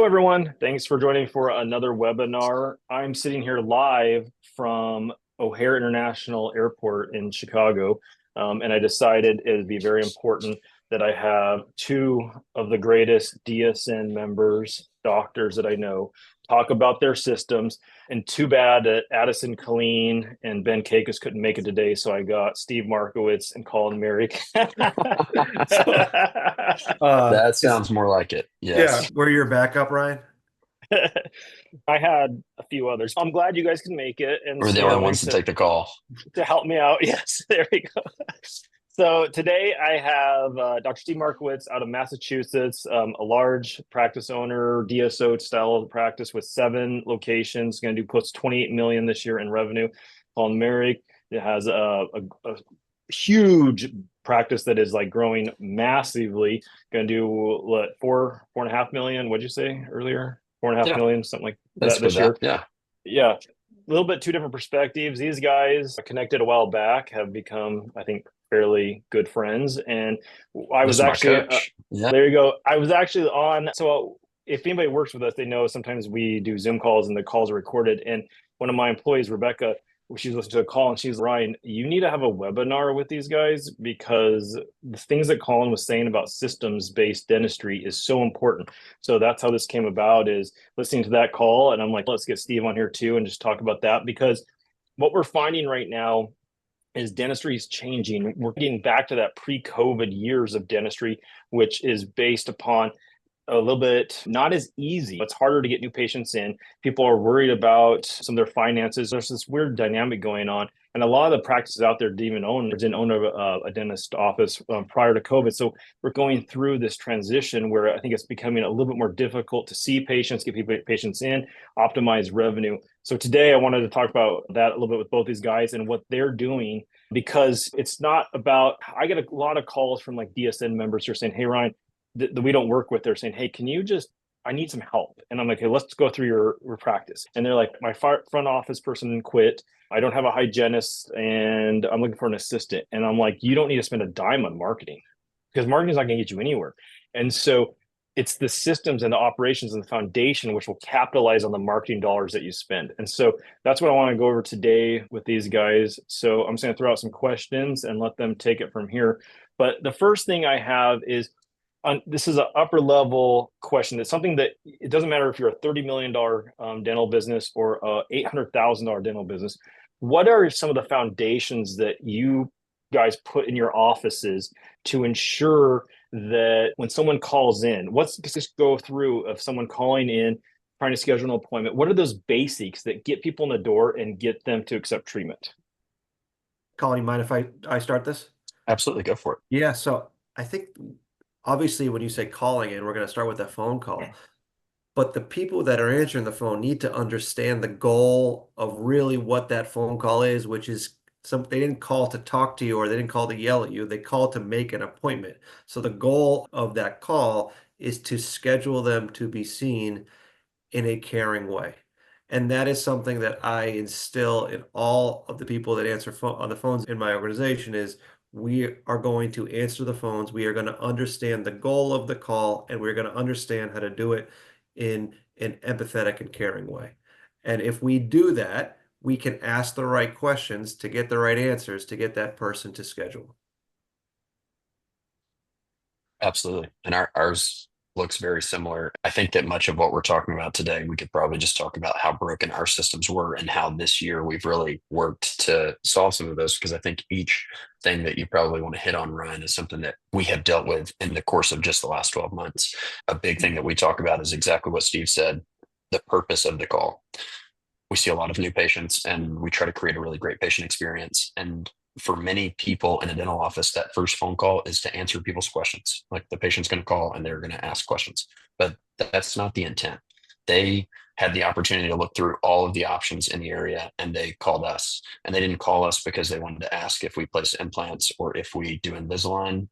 Hello, everyone. Thanks for joining for another webinar. I'm sitting here live from O'Hare International Airport in Chicago, and I decided it would be very important that I have two of the greatest DSN members, doctors that I know, talk about their systems. And too bad that Addison Collin and Ben Kakis couldn't make it today, so I got Steve Markowitz and Collin Myrick. That sounds more like it. Yeah, Yes. we're your backup, Ryan. I had a few others. I'm glad you guys can make it. And We're the only ones to take the call. to help me out. Yes, there we go. So today I have Dr. Steve Markowitz out of Massachusetts, a large practice owner, DSO style practice with 7 locations, going to do close to 28 million this year in revenue. Collin Myrick, it has a huge practice that is like growing massively. Going to do what, 4.5 million? What'd you say earlier? 4.5 Yeah, million, something like that's that for this year. that. Yeah. Yeah, a little bit two different perspectives. These guys connected a while back, have become, I think, fairly good friends. And I This was is my actually, coach. Yeah. there you go. I was actually on. So if anybody works with us, they know sometimes we do Zoom calls and the calls are recorded. And one of my employees, Rebecca, she's listening to a call and she's Ryan, you need to have a webinar with these guys because the things that Collin was saying about systems-based dentistry is so important. So that's how this came about, is listening to that call. And I'm like, let's get Steve on here too and just talk about that, because what we're finding right now is dentistry is changing. We're getting back to that pre-COVID years of dentistry, which is based upon a little bit not as easy. It's harder to get new patients in. People are worried about some of their finances. There's this weird dynamic going on. And a lot of the practices out there didn't own a dentist office prior to COVID. So we're going through this transition where I think it's becoming a little bit more difficult to see patients, get patients in, optimize revenue. So today I wanted to talk about that a little bit with both these guys and what they're doing, because it's not about, I get a lot of calls from like DSN members who are saying, hey, Ryan, that we don't work with, they're saying, hey, can you just, I need some help. And I'm like, hey, let's go through your practice. And they're like, my front office person quit. I don't have a hygienist and I'm looking for an assistant. And I'm like, you don't need to spend a dime on marketing, because marketing is not going to get you anywhere. And so it's the systems and the operations and the foundation which will capitalize on the marketing dollars that you spend. And so that's what I want to go over today with these guys. So I'm just going to throw out some questions and let them take it from here. But the first thing I have is, this is an upper level question. It's something that it doesn't matter if you're a $30 million dental business or a $800,000 dental business. What are some of the foundations that you guys put in your offices to ensure that when someone calls in, let's just go through of someone calling in, trying to schedule an appointment, what are those basics that get people in the door and get them to accept treatment? Colin, you mind if I start this? Absolutely. Go for it. Yeah, so I think obviously when you say calling in, we're going to start with a phone call. But the people that are answering the phone need to understand the goal of really what that phone call is, which is they didn't call to talk to you, or they didn't call to yell at you. They called to make an appointment. So the goal of that call is to schedule them to be seen in a caring way. And that is something that I instill in all of the people that answer on the phones in my organization is we are going to answer the phones. We are going to understand the goal of the call, and we're going to understand how to do it in an empathetic and caring way. And if we do that, we can ask the right questions to get the right answers to get that person to schedule. Absolutely. And ours looks very similar. I think that much of what we're talking about today, we could probably just talk about how broken our systems were and how this year we've really worked to solve some of those. Because I think each thing that you probably want to hit on, Ryan, is something that we have dealt with in the course of just the last 12 months. A big thing that we talk about is exactly what Steve said, the purpose of the call. We see a lot of new patients and we try to create a really great patient experience. And for many people in a dental office, that first phone call is to answer people's questions. Like the patient's going to call and they're going to ask questions, but that's not the intent. They had the opportunity to look through all of the options in the area and they called us. And they didn't call us because they wanted to ask if we place implants or if we do Invisalign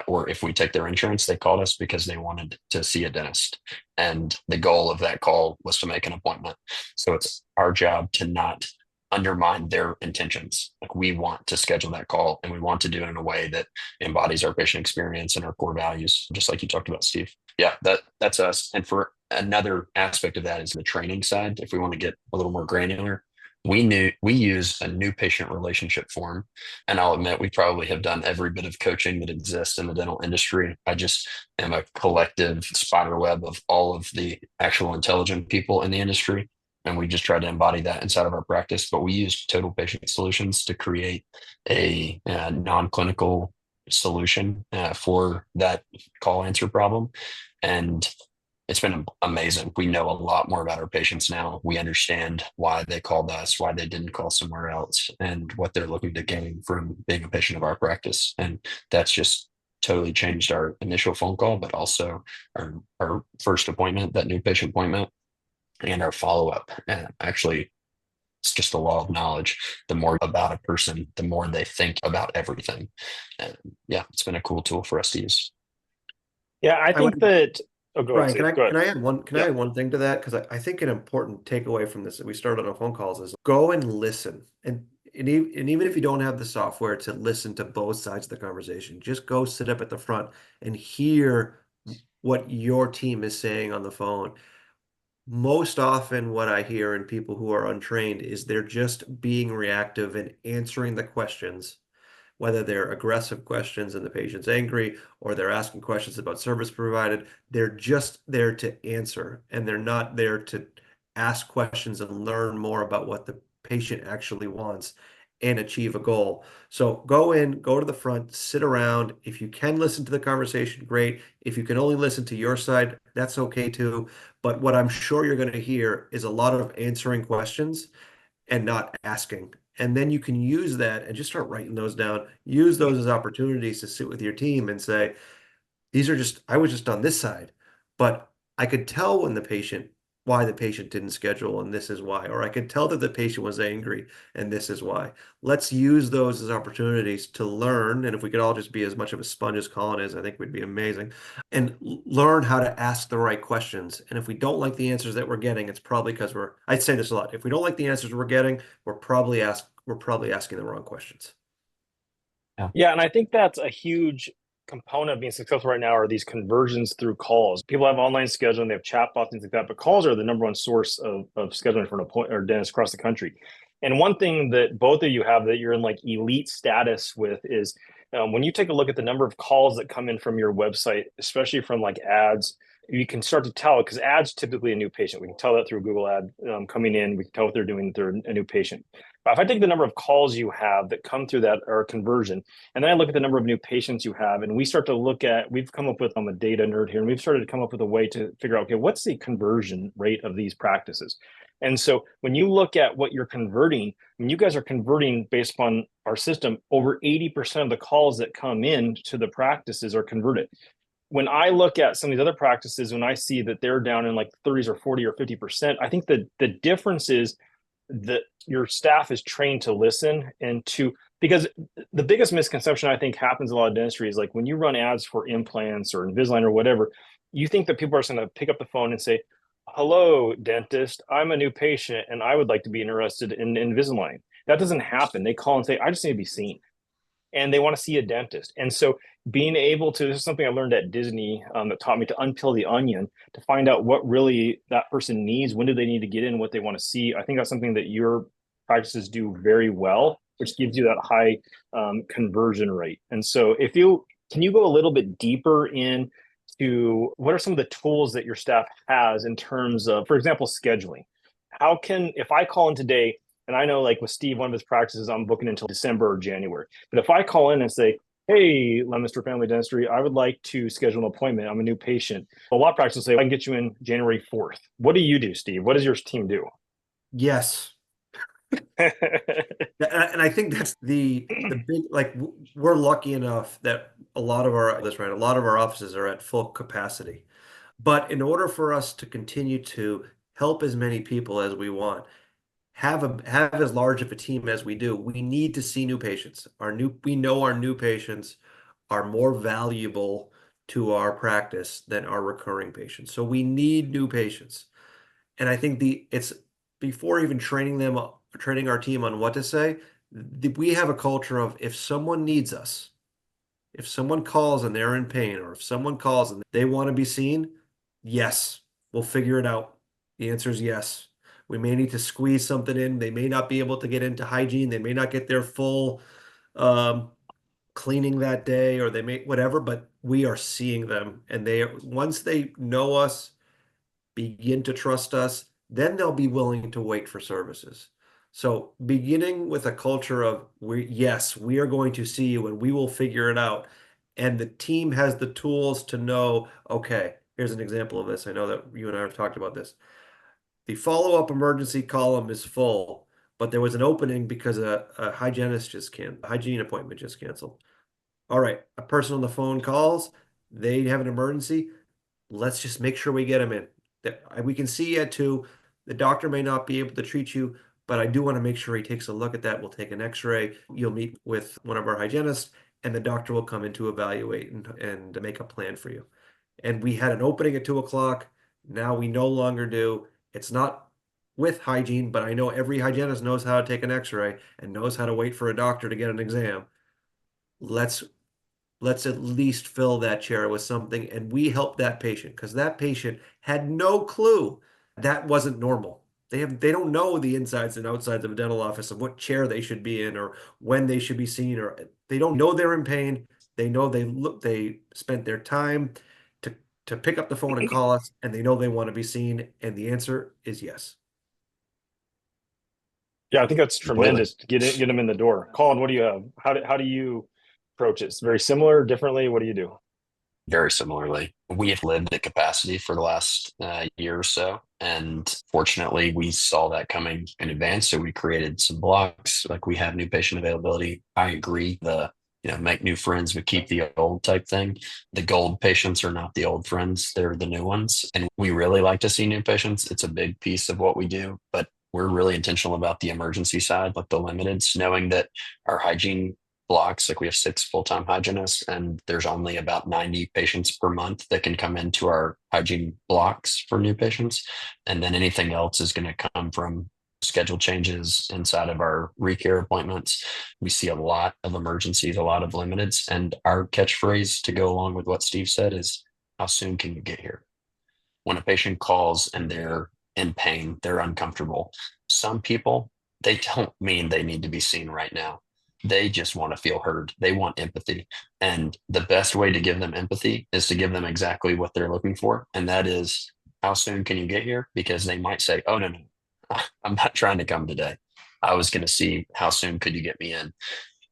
or if we take their insurance. They called us because they wanted to see a dentist. And the goal of that call was to make an appointment. So it's our job to not undermine their intentions. Like we want to schedule that call and we want to do it in a way that embodies our patient experience and our core values, just like you talked about, Steve. Yeah, that's us. And for another aspect of that is the training side. If we want to get a little more granular, we use a new patient relationship form, and I'll admit we probably have done every bit of coaching that exists in the dental industry. I just am a collective spider web of all of the actual intelligent people in the industry, and we just try to embody that inside of our practice. But we use total patient solutions to create a non-clinical solution for that call answer problem, and it's been amazing. We know a lot more about our patients now. We understand why they called us, why they didn't call somewhere else, and what they're looking to gain from being a patient of our practice. And that's just totally changed our initial phone call, but also our first appointment, that new patient appointment, and our follow-up. And actually, it's just the law of knowledge. The more about a person, the more they think about everything. And yeah, it's been a cool tool for us to use. Yeah, I I would, think that. Oh, go ahead, Brian, Steve. Go ahead. can I add one Yeah. thing to that? Because I think an important takeaway from this that we started on phone calls is go and listen. And even if you don't have the software to listen to both sides of the conversation, just go sit up at the front and hear what your team is saying on the phone. Most often, what I hear in people who are untrained is they're just being reactive and answering the questions, whether they're aggressive questions and the patient's angry, or they're asking questions about service provided. They're just there to answer, and they're not there to ask questions and learn more about what the patient actually wants and achieve a goal. So go in, go to the front, sit around. If you can listen to the conversation, great. If you can only listen to your side, that's okay too. But what I'm sure you're going to hear is a lot of answering questions and not asking. And then you can use that and just start writing those down. Use those as opportunities to sit with your team and say, I was just on this side, but I could tell why the patient didn't schedule, and this is why. Or I could tell that the patient was angry, and this is why. Let's use those as opportunities to learn. And if we could all just be as much of a sponge as Collin is, I think we'd be amazing. And learn how to ask the right questions. And if we don't like the answers that we're getting, it's probably because I say this a lot. If we don't like the answers we're getting, we're probably asking the wrong questions. Yeah, and I think that's a huge component of being successful right now are these conversions through calls. People have online scheduling, they have chatbots, things like that, but calls are the number one source of scheduling for an appointment or dentist across the country. And one thing that both of you have that you're in like elite status with is when you take a look at the number of calls that come in from your website, especially from like ads, you can start to tell because ads typically a new patient. We can tell that through Google ad coming in. We can tell what they're doing. They're a new patient. But if I take the number of calls you have that come through that are conversion, and then I look at the number of new patients you have, and we start to look at, we've come up with, I'm a data nerd here, and we've started to come up with a way to figure out, okay, what's the conversion rate of these practices? And so when you look at what you're converting, when you guys are converting based upon our system, over 80% of the calls that come in to the practices are converted. When I look at some of these other practices, when I see that they're down in like 30s or 40 or 50%, I think that the difference is that your staff is trained to listen and to, because the biggest misconception I think happens in a lot of dentistry is like when you run ads for implants or Invisalign or whatever, you think that people are just going to pick up the phone and say, hello, dentist, I'm a new patient and I would like to be interested in Invisalign. That doesn't happen. They call and say, I just need to be seen. And they want to see a dentist. And so being able to, this is something I learned at Disney that taught me to unpeel the onion, to find out what really that person needs, when do they need to get in, what they want to see. I think that's something that your practices do very well, which gives you that high conversion rate. And so can you go a little bit deeper into what are some of the tools that your staff has in terms of, for example, scheduling? If I call in today, and I know like with Steve, one of his practices, I'm booking until December or January. But if I call in and say, hey, Leominster Family Dentistry, I would like to schedule an appointment. I'm a new patient. A lot of practices say, I can get you in January 4th. What do you do, Steve? What does your team do? Yes. And I think that's the big, like we're lucky enough that a lot of our offices are at full capacity. But in order for us to continue to help as many people as we want, have as large of a team as we do, we need to see new patients. We know our new patients are more valuable to our practice than our recurring patients. So we need new patients. And I think it's before even training our team on what to say, we have a culture of if someone needs us, if someone calls and they're in pain, or if someone calls and they want to be seen, yes, We'll figure it out. The answer is yes. We may need to squeeze something in. They may not be able to get into hygiene. They may not get their full um, cleaning that day, or they may whatever, but we are seeing them. And once they know us, begin to trust us, then they'll be willing to wait for services. So beginning with a culture of yes, we are going to see you and we will figure it out. And the team has the tools to know, okay, here's an example of this. I know that you and I have talked about this. The follow-up emergency column is full, but there was an opening because a hygiene appointment just canceled. All right, a person on the phone calls, they have an emergency. Let's just make sure we get them in. We can see you at 2. The doctor may not be able to treat you, but I do want to make sure he takes a look at that. We'll take an x-ray. You'll meet with one of our hygienists, and the doctor will come in to evaluate and make a plan for you. And we had an opening at 2 o'clock. Now we no longer do. It's not with hygiene, but I know every hygienist knows how to take an x-ray and knows how to wait for a doctor to get an exam. Let's at least fill that chair with something, and we help that patient because that patient had no clue that wasn't normal. They don't know the insides and outsides of a dental office of what chair they should be in or when they should be seen, or they don't know they're in pain. They know they spent their time to pick up the phone and call us, and they know they want to be seen, and the answer is yes. Yeah, I think that's Completely. tremendous to get them in the door. Collin, what do you have? How do you approach it? It's very similar, differently. What do you do? Very similarly. We have lived at capacity for the last year or so. And fortunately, we saw that coming in advance. So we created some blocks, like we have new patient availability. I agree. Make new friends, but keep the old type thing. The gold patients are not the old friends. They're the new ones. And we really like to see new patients. It's a big piece of what we do, but we're really intentional about the emergency side, like the limiteds, knowing that our hygiene blocks, like we have 6 full-time hygienists, and there's only about 90 patients per month that can come into our hygiene blocks for new patients. And then anything else is going to come from schedule changes inside of our recare appointments. We see a lot of emergencies, a lot of limiteds. And our catchphrase to go along with what Steve said is, how soon can you get here? When a patient calls and they're in pain, they're uncomfortable. Some people, they don't mean they need to be seen right now. They just want to feel heard. They want empathy. And the best way to give them empathy is to give them exactly what they're looking for. And that is, how soon can you get here? Because they might say, oh, no, I'm not trying to come today. I was going to see how soon could you get me in?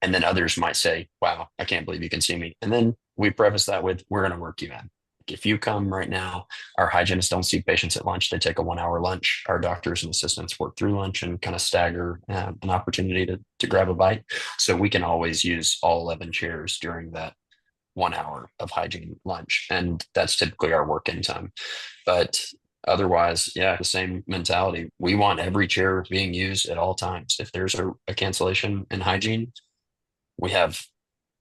And then others might say, wow, I can't believe you can see me. And then we preface that with, we're going to work you in. If you come right now, our hygienists don't see patients at lunch. They take a 1-hour lunch. Our doctors and assistants work through lunch and kind of stagger an opportunity to grab a bite. So we can always use all 11 chairs during that 1 hour of hygiene lunch. And that's typically our work-in time. But otherwise, yeah, the same mentality. We want every chair being used at all times. If there's a cancellation in hygiene,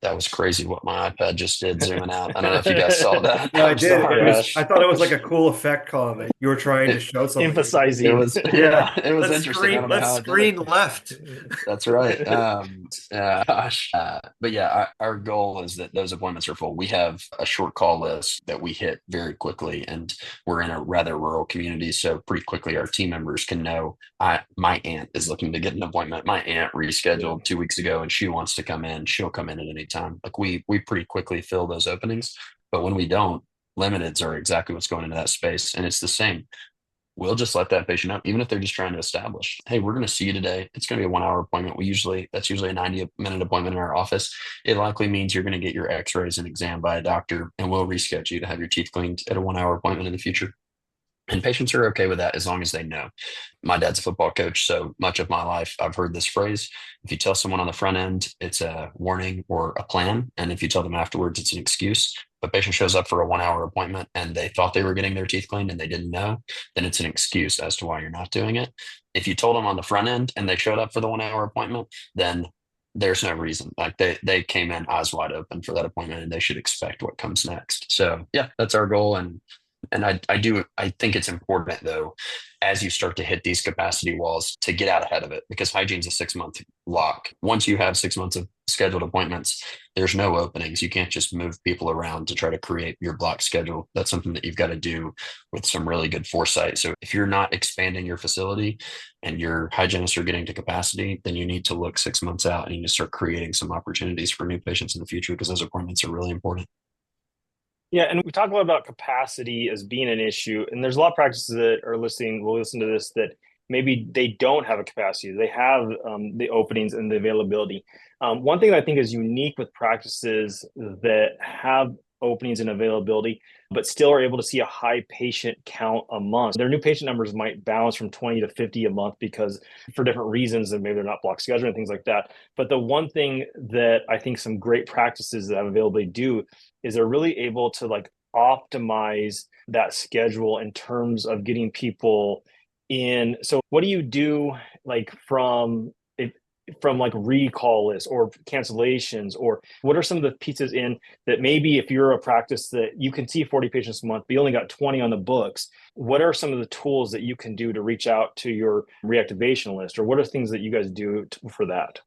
that was crazy what my iPad just did zooming out. I don't know if you guys saw that. Yeah, I did. sorry. I thought it was like a cool effect, Colin, that you were trying to show something. Emphasizing. It was, yeah, it was interesting. I don't know Let's how I did screen it. left. That's right. Gosh. But yeah, our goal is that those appointments are full. We have a short call list that we hit very quickly, and we're in a rather rural community. So pretty quickly, our team members can know my aunt is looking to get an appointment. My aunt rescheduled 2 weeks ago and she wants to come in. She'll come in at any time. Like we pretty quickly fill those openings. But when we don't, limiteds are exactly what's going into that space. And it's the same. We'll just let that patient know, even if they're just trying to establish, hey, we're going to see you today. It's going to be a 1-hour appointment. That's usually a 90-minute appointment in our office. It likely means you're going to get your x-rays and exam by a doctor, and we'll reschedule you to have your teeth cleaned at a 1-hour appointment in the future. And patients are okay with that as long as they know. My dad's a football coach, so much of my life I've heard this phrase. If you tell someone on the front end, it's a warning or a plan. And if you tell them afterwards, it's an excuse. If a patient shows up for a 1-hour appointment and they thought they were getting their teeth cleaned and they didn't know, then it's an excuse as to why you're not doing it. If you told them on the front end and they showed up for the 1-hour appointment, then there's no reason. Like they came in eyes wide open for that appointment and they should expect what comes next. So yeah, that's our goal. And I think it's important though, as you start to hit these capacity walls, to get out ahead of it, because hygiene's a 6-month lock. Once you have 6 months of scheduled appointments, there's no openings. You can't just move people around to try to create your block schedule. That's something that you've got to do with some really good foresight. So if you're not expanding your facility and your hygienists are getting to capacity, then you need to look 6 months out and you need to start creating some opportunities for new patients in the future, because those appointments are really important. Yeah, and we talk a lot about capacity as being an issue, and there's a lot of practices that are listening, will listen to this, that maybe they don't have a capacity. They have the openings and the availability. One thing that I think is unique with practices that have openings and availability, but still are able to see a high patient count a month. Their new patient numbers might bounce from 20 to 50 a month because for different reasons, and maybe they're not block scheduling and things like that. But the one thing that I think some great practices that have availability do is they're really able to like optimize that schedule in terms of getting people in. So what do you do like from like recall lists or cancellations, or what are some of the pieces in that maybe if you're a practice that you can see 40 patients a month, but you only got 20 on the books, what are some of the tools that you can do to reach out to your reactivation list, or what are things that you guys do for that?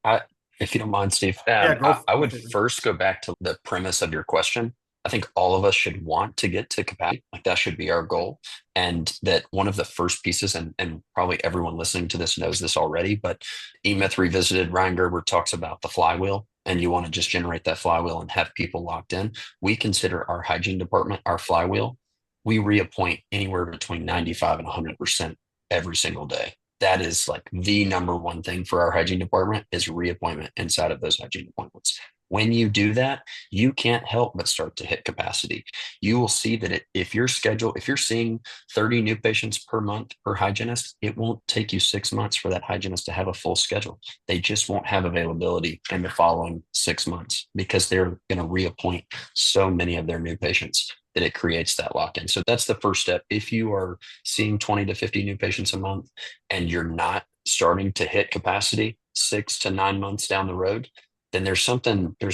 I, if you don't mind, Steve, Yeah, go I for would it. first go back to the premise of your question. I think all of us should want to get to capacity. Like that should be our goal. And that one of the first pieces, and probably everyone listening to this knows this already, but E-Myth Revisited, Ryan Gerber talks about the flywheel, and you want to just generate that flywheel and have people locked in. We consider our hygiene department our flywheel. We reappoint anywhere between 95 and 100% every single day. That is like the number one thing for our hygiene department is reappointment inside of those hygiene appointments. When you do that, you can't help but start to hit capacity. You will see that if your schedule, if you're seeing 30 new patients per month per hygienist, it won't take you 6 months for that hygienist to have a full schedule. They just won't have availability in the following 6 months because they're going to reappoint so many of their new patients that it creates that lock-in. So that's the first step. If you are seeing 20 to 50 new patients a month and you're not starting to hit capacity 6 to 9 months down the road, then there's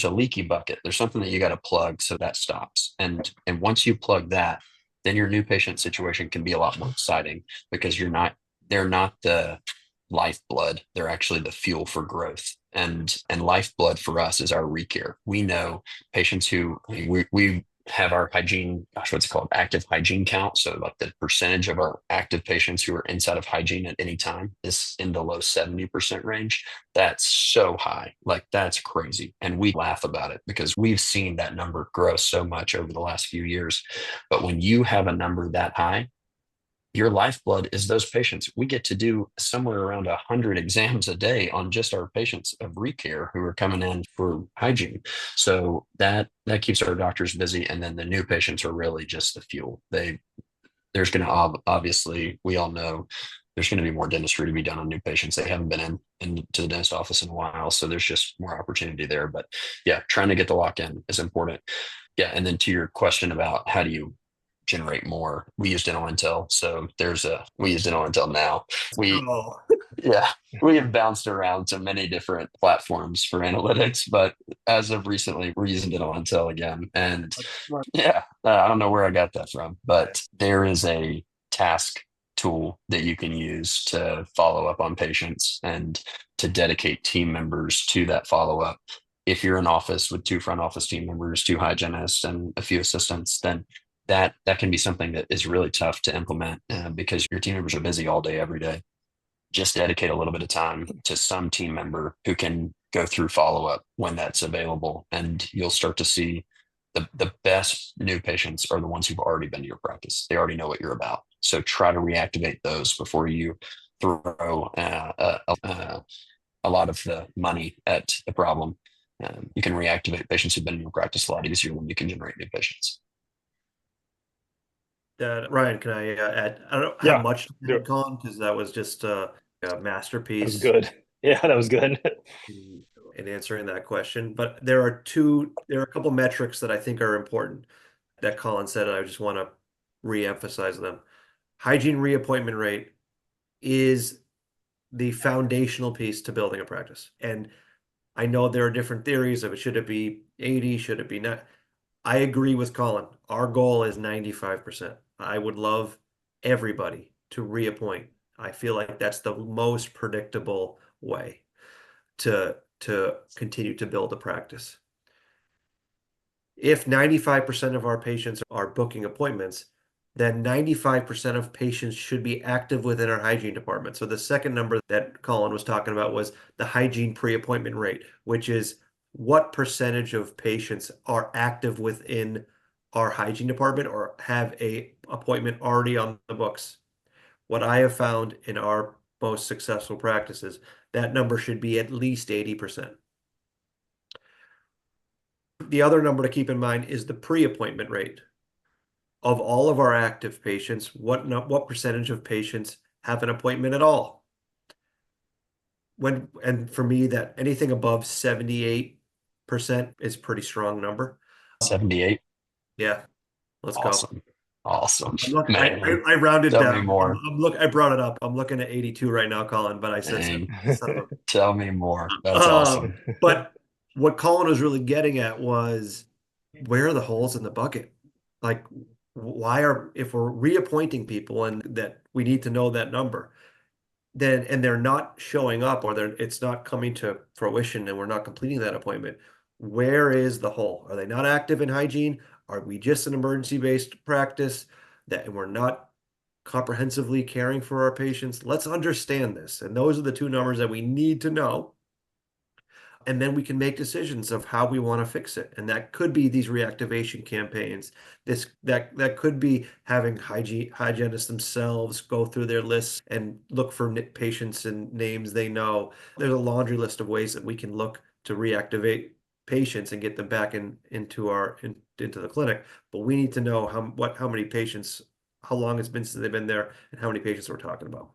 a leaky bucket. There's something that you got to plug so that stops. And once you plug that, then your new patient situation can be a lot more exciting because they're not the lifeblood. They're actually the fuel for growth. And lifeblood for us is our recare. We know patients who we have our hygiene, gosh, what's it called? Active hygiene count. So like the percentage of our active patients who are inside of hygiene at any time is in the low 70% range. That's so high. Like that's crazy. And we laugh about it because we've seen that number grow so much over the last few years. But when you have a number that high, your lifeblood is those patients. We get to do somewhere around 100 exams a day on just our patients of recare who are coming in for hygiene. So that keeps our doctors busy. And then the new patients are really just the fuel. There's going to obviously, we all know there's going to be more dentistry to be done on new patients. They haven't been into the dentist office in a while. So there's just more opportunity there. But yeah, trying to get the lock in is important. Yeah. And then to your question about how do you generate more, we use dental intel. So we use dental intel now. We, Oh, yeah, we have bounced around to many different platforms for analytics, but as of recently, we're using dental intel again. And that's smart. yeah, I don't know where I got that from, but there is a task tool that you can use to follow up on patients and to dedicate team members to that follow up. If you're in office with 2 front office team members, 2 hygienists, and a few assistants, then that can be something that is really tough to implement because your team members are busy all day, every day. Just dedicate a little bit of time to some team member who can go through follow up when that's available, and you'll start to see the best new patients are the ones who've already been to your practice. They already know what you're about. So try to reactivate those before you throw a lot of the money at the problem. You can reactivate patients who've been in your practice a lot easier when you can generate new patients. Ryan, can I add? I don't have Yeah, much to do add, it. Colin, because that was just a That was masterpiece good. Yeah, that was good. in answering that question. But there are a couple metrics that I think are important that Colin said, and I just want to re-emphasize them. Hygiene reappointment rate is the foundational piece to building a practice. And I know there are different theories of it. Should it be 80? Should it be not? I agree with Colin. Our goal is 95%. I would love everybody to reappoint. I feel like that's the most predictable way to to continue to build a practice. If 95% of our patients are booking appointments, then 95% of patients should be active within our hygiene department. So the second number that Collin was talking about was the hygiene pre-appointment rate, which is what percentage of patients are active within our hygiene department or have a appointment already on the books. What I have found in our most successful practices, that number should be at least 80%. The other number to keep in mind is the pre-appointment rate. Of all of our active patients, what percentage of patients have an appointment at all? And for me, that anything above 78% is a pretty strong number. 78. Yeah, let's go. Awesome. I rounded Tell down. me more. I brought it up. I'm looking at 82 right now, Collin, but I said Tell me more. That's awesome. But what Collin was really getting at was, where are the holes in the bucket? Like, if we're reappointing people and that we need to know that number, then and they're not showing up or it's not coming to fruition and we're not completing that appointment, where is the hole? Are they not active in hygiene? Are we just an emergency-based practice and we're not comprehensively caring for our patients? Let's understand this. And those are the two numbers that we need to know. And then we can make decisions of how we want to fix it. And that could be these reactivation campaigns. That could be having hygienists themselves go through their lists and look for patients and names they know. There's a laundry list of ways that we can look to reactivate patients and get them back into the clinic. But we need to know how many patients, how long it's been since they've been there, and how many patients we're talking about.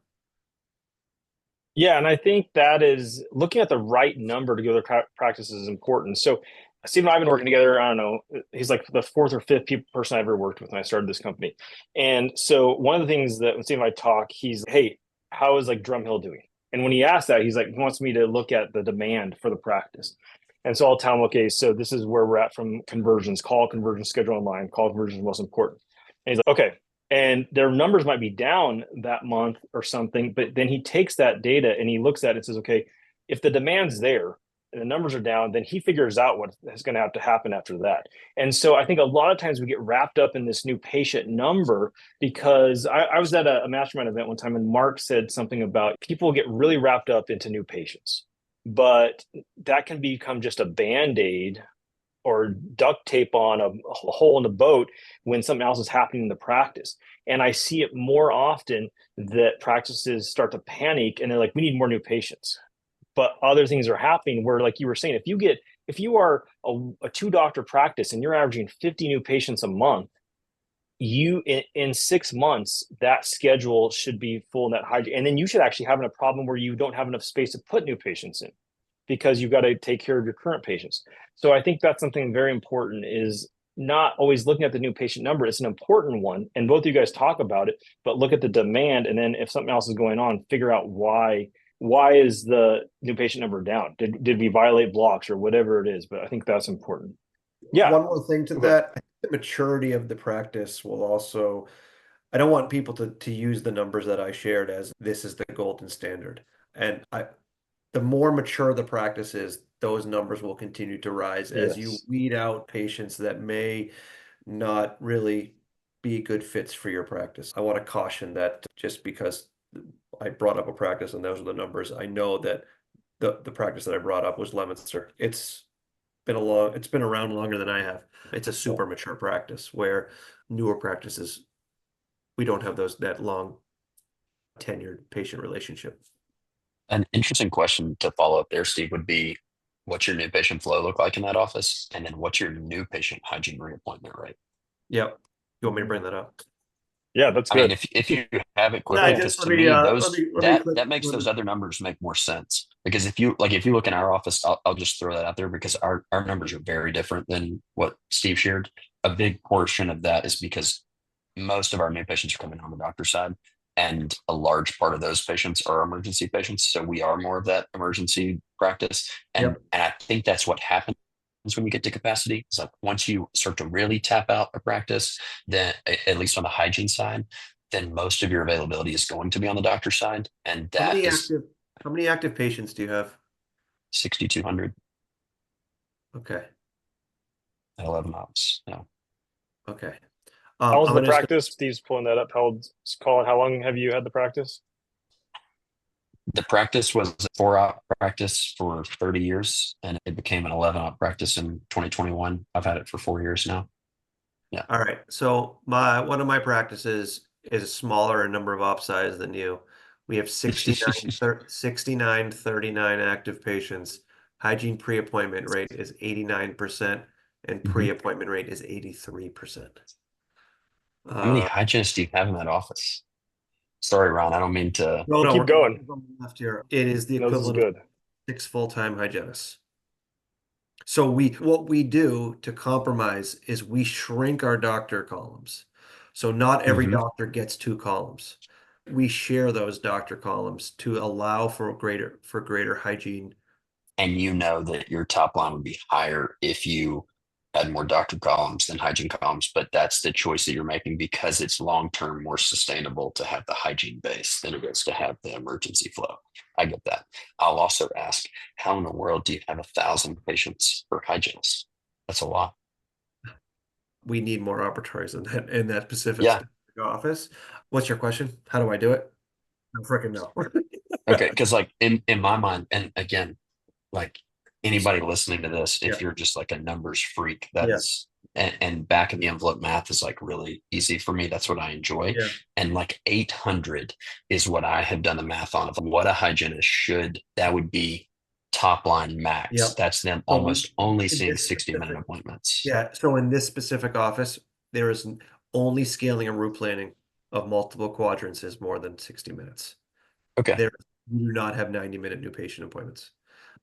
Yeah, and I think that is looking at the right number to go to practice is important. So Steve and I have been working together. I don't know, he's like the fourth or fifth person I ever worked with when I started this company. And so one of the things that when Steve and I talk, he's, hey, how is like Drumhill doing? And when he asked that, he's like, he wants me to look at the demand for the practice. And so I'll tell him, okay, so this is where we're at from conversions, call conversions, schedule online, call conversions is most important. And he's like, okay. And their numbers might be down that month or something, but then he takes that data and he looks at it and says, okay, if the demand's there and the numbers are down, then he figures out what is going to have to happen after that. And so I think a lot of times we get wrapped up in this new patient number because I was at a mastermind event one time and Mark said something about people get really wrapped up into new patients, but that can become just a Band-Aid or duct tape on a hole in the boat when something else is happening in the practice. And I see it more often that practices start to panic and they're like, we need more new patients. But other things are happening where, like you were saying, if you are a 2-doctor practice and you're averaging 50 new patients a month, in 6 months, that schedule should be full in that hygiene. And then you should actually have a problem where you don't have enough space to put new patients in because you've got to take care of your current patients. So I think that's something very important, is not always looking at the new patient number. It's an important one. And both of you guys talk about it, but look at the demand. And then if something else is going on, figure out why is the new patient number down? Did we violate blocks or whatever it is? But I think that's important. Yeah. One more thing to that, I think the maturity of the practice will also, I don't want people to use the numbers that I shared as this is the golden standard. And the more mature the practice is, those numbers will continue to rise as you weed out patients that may not really be good fits for your practice. I want to caution that just because I brought up a practice and those are the numbers, I know that the practice that I brought up was Leominster. It's been around longer than I have. It's a super mature practice where newer practices, we don't have that long tenured patient relationship. An interesting question to follow up there, Steve, would be what's your new patient flow look like in that office? And then what's your new patient hygiene reappointment rate? Yep. You want me to bring that up? Yeah, that's good. I mean, if you have it quickly, because to me, that makes those other numbers make more sense. Because if you look in our office, I'll just throw that out there because our numbers are very different than what Steve shared. A big portion of that is because most of our new patients are coming on the doctor side. And a large part of those patients are emergency patients. So we are more of that emergency practice. And I think that's what happens when you get to capacity. It's like once you start to really tap out a practice, then at least on the hygiene side, then most of your availability is going to be on the doctor side. And how many active patients do you have? 6,200 Okay. at 11 ops. Yeah. Okay. How was I'm the gonna just practice? Steve's pulling that up. Colin, how long have you had the practice? The practice was a 4-op practice for 30 years, and it became an 11-op practice in 2021. I've had it for 4 years now. Yeah. All right. So one of my practices is smaller in number of op size than you. We have 69, 39 active patients. Hygiene pre-appointment rate is 89% and Mhm. pre-appointment rate is 83%. How many Uh, hygienists do you have in that office? Sorry, Ron, I don't mean to. no, We'll no, keep we're going going. on the left here. It is the No, this is equivalent of good. 6 full-time hygienists. So what we do to compromise is we shrink our doctor columns. So not every Mhm. doctor gets 2 columns. We share those doctor columns to allow for greater hygiene. And you know that your top line would be higher if you had more doctor columns than hygiene columns, but that's the choice that you're making because it's long term more sustainable to have the hygiene base than it is to have the emergency flow. I get that. I'll also ask, how in the world do you have 1,000 patients per hygienist? That's a lot. We need more operatories in that Yeah. specific office. What's your question? How do I do it? I freaking know. Okay. Because like in my mind, and again, like anybody listening to this, Yeah, if you're just like a numbers freak, yeah, that's and back of the envelope math is like really easy for me. That's what I enjoy. yeah, And like 800 is what I have done the math on of what a hygienist should, that would be top line yeah. max. That's them So almost only in seeing this 60-minute specific, appointments. yeah. So in this specific office, there is only scaling and route planning of multiple quadrants is more than 60 minutes. Okay. There, we do not have 90-minute new patient appointments.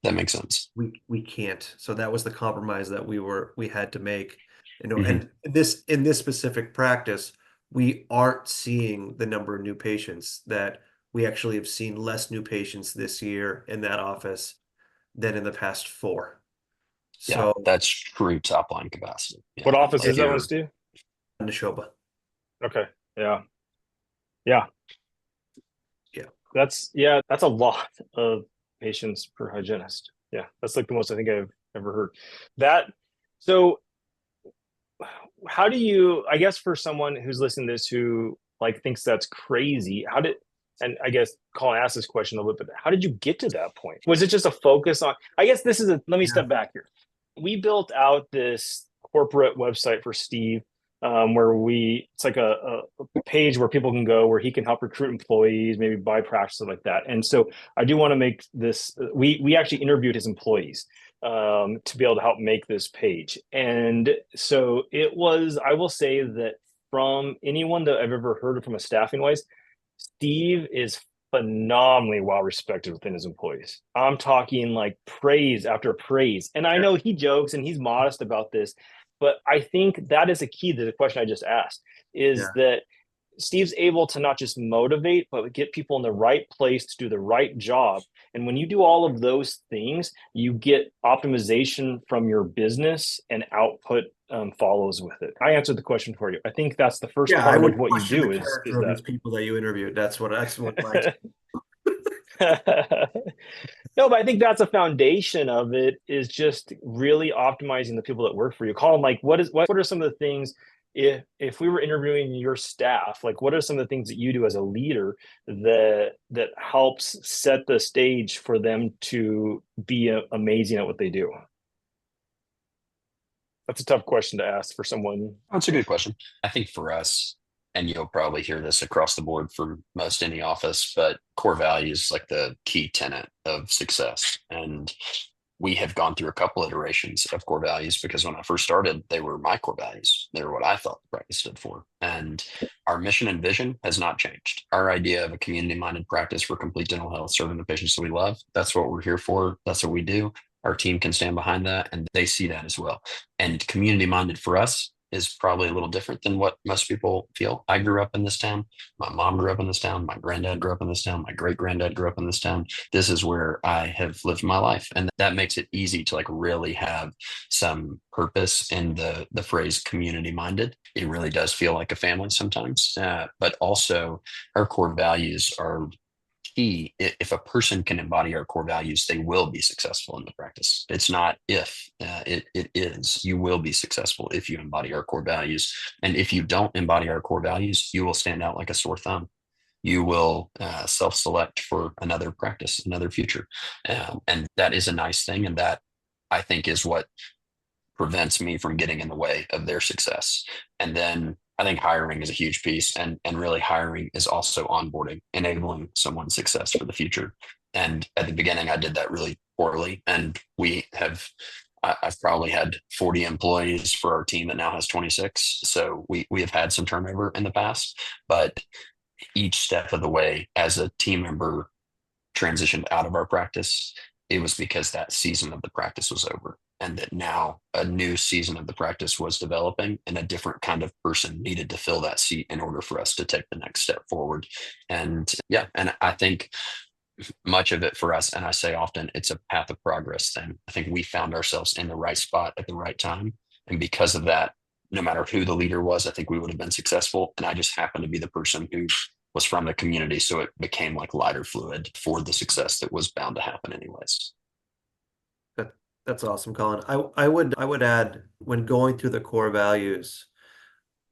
That makes sense. We can't. So that was the compromise that we had to make. You know, Mhm. and in this specific practice, we aren't seeing the number of new patients that we actually have seen less new patients this year in that office than in the past 4. Yeah. So That's true top line capacity. What Yeah. office Like is that one, you're, Steve? Neshoba. Okay. Yeah. Yeah. Yeah. That's a lot of patients per hygienist. Yeah. That's like the most I think I've ever heard. That so how do you, I guess for someone who's listening to this who like thinks that's crazy, and I guess Colin asked this question a little bit, how did you get to that point? Was it just a focus on, I guess let me Yeah. step back here. We built out this corporate website for Steve, where it's like a page where people can go where he can help recruit employees, maybe buy practices like that. And so I do want to make this, we actually interviewed his employees to be able to help make this page. And so it was, I will say that from anyone that I've ever heard of from a staffing wise, Steve is phenomenally well respected within his employees. I'm talking like praise after praise. And I Yeah. know he jokes and he's modest about this, but I think that is a key to the question I just asked is Yeah. that Steve's able to not just motivate, but get people in the right place to do the right job. And when you do all of those things, you get optimization from your business and output follows with it. I answered the question for you. I think that's the first Yeah, I part of would what you question the do is character of that. these people that you interviewed. That's what my No, but I think that's a foundation of it is just really optimizing the people that work for you. Colin, like what are some of the things if we were interviewing your staff, like what are some of the things that you do as a leader that helps set the stage for them to be amazing at what they do? That's a tough question to ask for someone. That's a good question. I think for us, and you'll probably hear this across the board from most any office, but core values like the key tenet of success. And we have gone through a couple iterations of core values because when I first started, they were my core values. They were what I thought the practice stood for. And our mission and vision has not changed. Our idea of a community minded practice for complete dental health, serving the patients that we love, that's what we're here for. That's what we do. Our team can stand behind that and they see that as well. And community minded for us is probably a little different than what most people feel. I grew up in this town. My mom grew up in this town. My granddad grew up in this town. My great granddad grew up in this town. This is where I have lived my life. And that makes it easy to like really have some purpose in the phrase community minded. It really does feel like a family sometimes. But also our core values are key. If a person can embody our core values, they will be successful in the practice. It's not if, it is. You will be successful if you embody our core values. And if you don't embody our core values, you will stand out like a sore thumb. You will self-select for another practice, another future. And that is a nice thing. And that, I think, is what prevents me from getting in the way of their success. And then I think hiring is a huge piece, and really hiring is also onboarding, enabling someone's success for the future. And at the beginning, I did that really poorly. And I've probably had 40 employees for our team that now has 26. So we have had some turnover in the past, but each step of the way as a team member transitioned out of our practice, it was because that season of the practice was over, and that now a new season of the practice was developing, and a different kind of person needed to fill that seat in order for us to take the next step forward. And yeah, and I think much of it for us, and I say often, it's a path of progress thing. I think we found ourselves in the right spot at the right time. And because of that, no matter who the leader was, I think we would have been successful. And I just happened to be the person who was from the community. So it became like lighter fluid for the success that was bound to happen anyways. That's awesome, Colin. I would add, when going through the core values,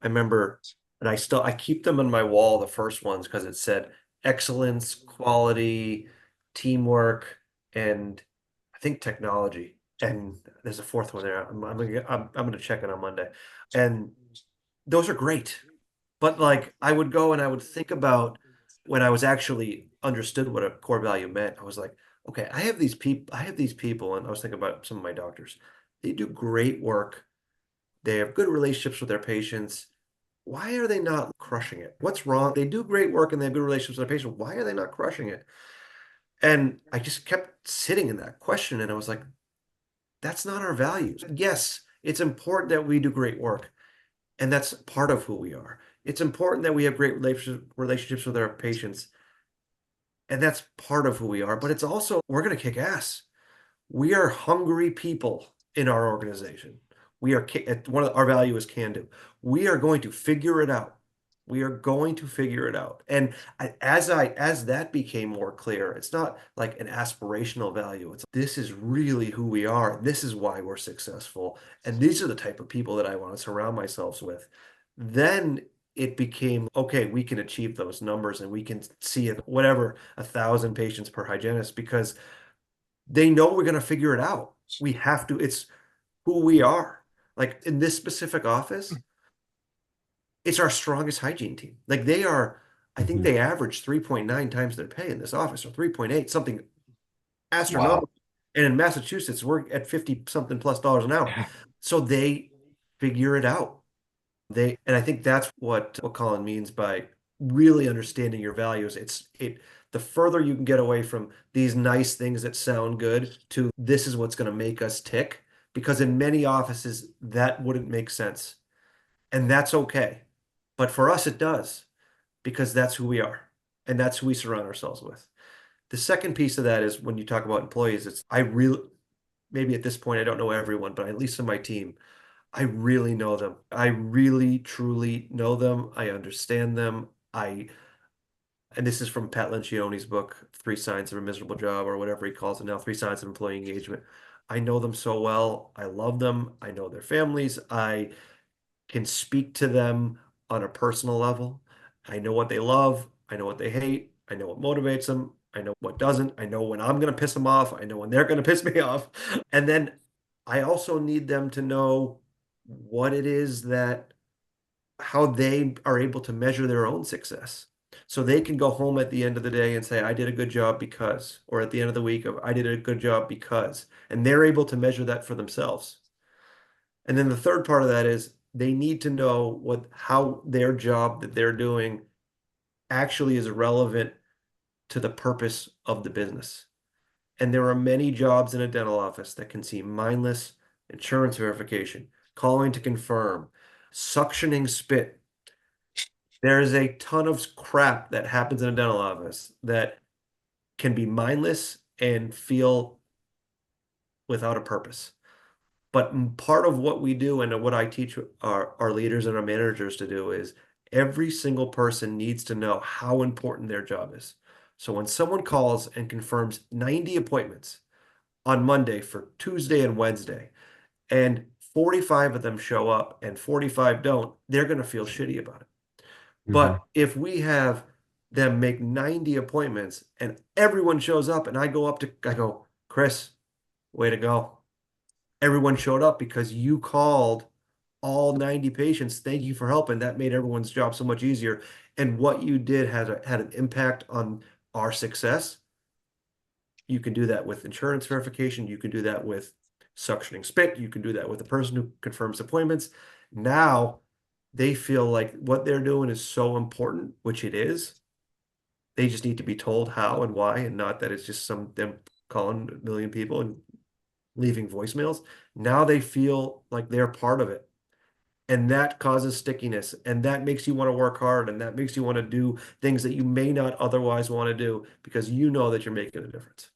I remember, and I keep them on my wall, the first ones, because it said excellence, quality, teamwork, and I think technology. And there's a fourth one there. I'm gonna check it on Monday. And those are great. But like, I would go and I would think about when I was actually understood what a core value meant. I was like, okay, I have these people, and I was thinking about some of my doctors. They do great work. They have good relationships with their patients. Why are they not crushing it? What's wrong? They do great work and they have good relationships with their patients. Why are they not crushing it? And I just kept sitting in that question, and I was like, that's not our values. Yes, it's important that we do great work, and that's part of who we are. It's important that we have great relationships with our patients, and that's part of who we are. But it's also, we're going to kick ass. We are hungry people in our organization. We are one of our value is can do. We are going to figure it out. We are going to figure it out. And as that became more clear, it's not like an aspirational value. It's, this is really who we are. This is why we're successful. And these are the type of people that I want to surround myself with. Then it became, okay, we can achieve those numbers, and we can see it, whatever, 1,000 patients per hygienist, because they know we're going to figure it out. We have to, it's who we are. Like in this specific office, it's our strongest hygiene team. Like they are, I think they average 3.9 times their pay in this office, or 3.8, something astronomical. Wow. And in Massachusetts, we're at 50 something plus dollars an hour. So they figure it out. And I think that's what Colin means by really understanding your values. The further you can get away from these nice things that sound good to, this is what's going to make us tick, because in many offices that wouldn't make sense. And that's okay. But for us, it does, because that's who we are, and that's who we surround ourselves with. The second piece of that is, when you talk about employees, maybe at this point, I don't know everyone, but at least on my team, I really know them. I really, truly know them. I understand them. And this is from Pat Lencioni's book, Three Signs of a Miserable Job, or whatever he calls it now, Three Signs of Employee Engagement. I know them so well. I love them. I know their families. I can speak to them on a personal level. I know what they love. I know what they hate. I know what motivates them. I know what doesn't. I know when I'm going to piss them off. I know when they're going to piss me off. And then I also need them to know what it is how they are able to measure their own success. So they can go home at the end of the day and say, I did a good job because, or at the end of the week, I did a good job because, and they're able to measure that for themselves. And then the third part of that is, they need to know how their job that they're doing actually is relevant to the purpose of the business. And there are many jobs in a dental office that can seem mindless: insurance verification, calling to confirm, suctioning spit. There's a ton of crap that happens in a dental office that can be mindless and feel without a purpose. But part of what we do, and what I teach our leaders and our managers to do, is every single person needs to know how important their job is. So when someone calls and confirms 90 appointments on Monday for Tuesday and Wednesday, and 45 of them show up and 45 don't, they're going to feel shitty about it. Mhm. But if we have them make 90 appointments and everyone shows up and I go, Chris, way to go. Everyone showed up because you called all 90 patients. Thank you for helping. That made everyone's job so much easier. And what you did had an impact on our success. You can do that with insurance verification. You can do that with suctioning spit. You can do that with a person who confirms appointments. Now they feel like what they're doing is so important, which it is. They just need to be told how and why, and not that it's just them calling a million people and leaving voicemails. Now they feel like they're part of it. And that causes stickiness. And that makes you want to work hard. And that makes you want to do things that you may not otherwise want to do because you know that you're making a difference.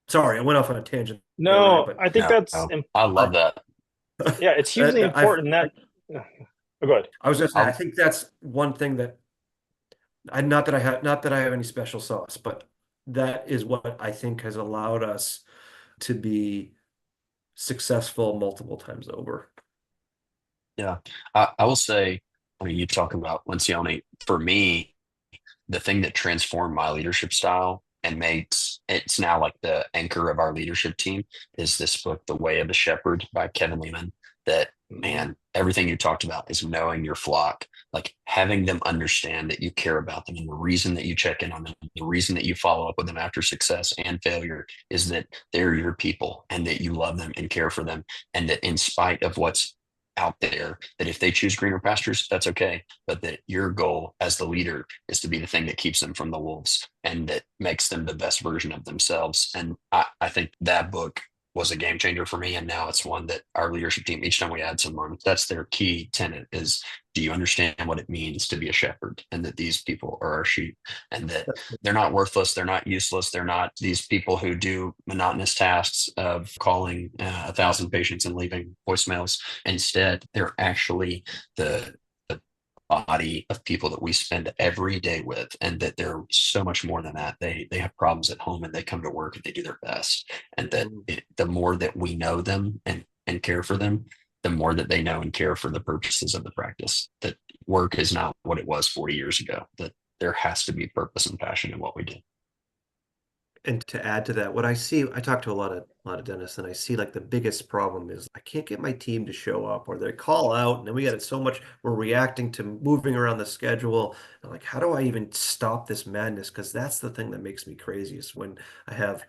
Sorry, I went off on a tangent there, Ryan, No, but I think No, that's no, I love that. yeah, it's hugely important that. Oh, go ahead. I was just saying, I I'll, think that's one thing that not that I have any special sauce, but that is what I think has allowed us to be successful multiple times over. yeah, I will say, I mean, you talk about Lencioni. For me, the thing that transformed my leadership style and makes it's now like the anchor of our leadership team is this book, The Way of the Shepherd by Kevin Leman. That, man, everything you talked about is knowing your flock, like having them understand that you care about them. And the reason that you check in on them, the reason that you follow up with them after success and failure is that they're your people and that you love them and care for them. And that in spite of what's out there, that if they choose greener pastures, that's okay. But that your goal as the leader is to be the thing that keeps them from the wolves and that makes them the best version of themselves. And I think that book was a game changer for me. And now it's one that our leadership team, each time we add someone, that's their key tenet is, do you understand what it means to be a shepherd and that these people are our sheep and that they're not worthless, they're not useless, they're not these people who do monotonous tasks of calling 1,000 patients and leaving voicemails. Instead, they're actually the body of people that we spend every day with, and that they're so much more than that. They have problems at home and they come to work and they do their best, and that the more that we know them and care for them, the more that they know and care for the purposes of the practice. That work is not what it was 40 years ago. That there has to be purpose and passion in what we do. And to add to that, what I see, I talk to a lot of dentists, and I see like the biggest problem is I can't get my team to show up, or they call out, and then we got it so much we're reacting to moving around the schedule. And like, how do I even stop this madness? Because that's the thing that makes me crazy is when I have